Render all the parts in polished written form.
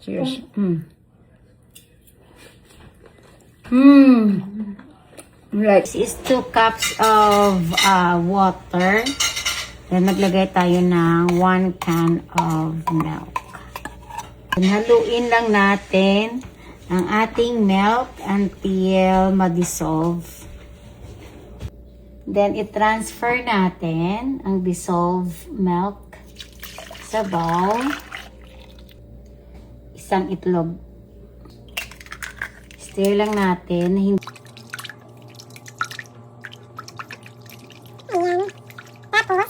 Cheers. Right. This is 2 cups of water. Then maglagay tayo ng 1 can of milk. Haluin lang natin ang ating milk until ma-dissolve. Then, i-transfer natin ang dissolved milk sa bowl. Isang itlog. Stir lang natin. Ayan. Tapos,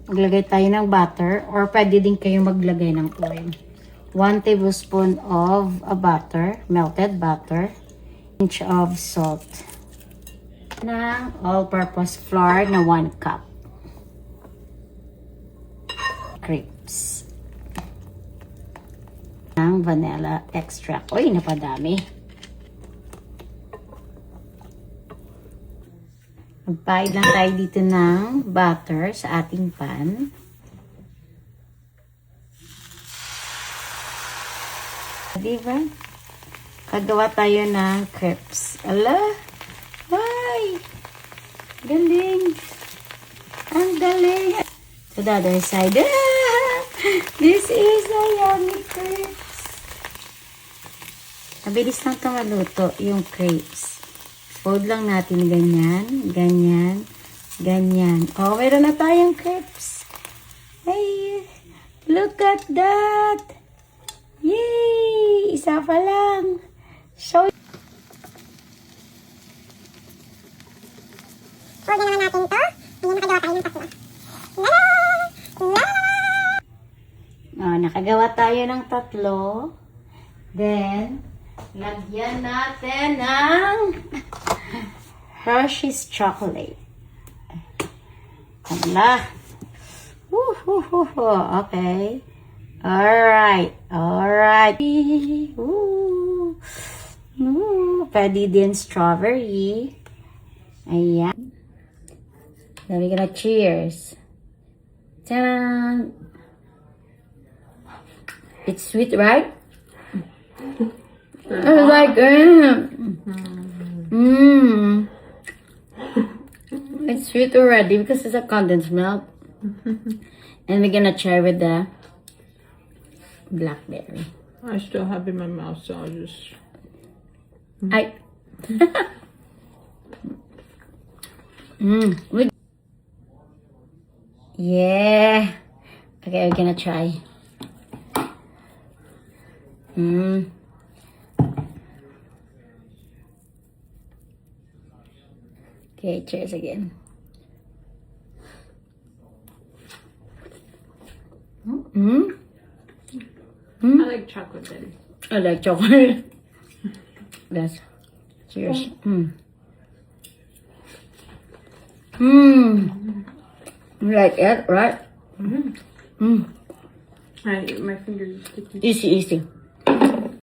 Maglagay tayo ng butter or pwede din kayo maglagay ng oil. 1 tablespoon of butter, melted butter. Inch of salt. Ng all-purpose flour na 1 cup. Grapes. Ng vanilla extract. Uy, napadami. Magpahid lang tayo dito ng butter sa ating pan. Diba? Kagawa tayo ng crepes. Ala! Ay! Galing! Ang galing! To the other side. Ah! This is a yummy crepes. Mabilis lang ito maluto, yung crepes. Fold lang natin ganyan, ganyan, ganyan. Oh, meron na tayong crepes. Hey! Look at that! Yay! Isa pa lang. So, pwede naman natin ito. Ayan, nakagawa tayo ng tatlo. Nakagawa tayo ng 3. Then, lagyan natin ng Hershey's chocolate. Hala. Okay. Alright. Alright. Pwede din strawberry. Ayan. Then we're gonna cheers. Ta-da! It's sweet, right? I like it. It's sweet already because it's a condensed milk. And we're gonna try with the blackberry. I still have it in my mouth, so I'll just... Yeah. Okay, we're gonna try. Okay, cheers again. I like chocolate then. I like chocolate. Yes. Cheers. You like it, right? My fingers are sticky. Easy.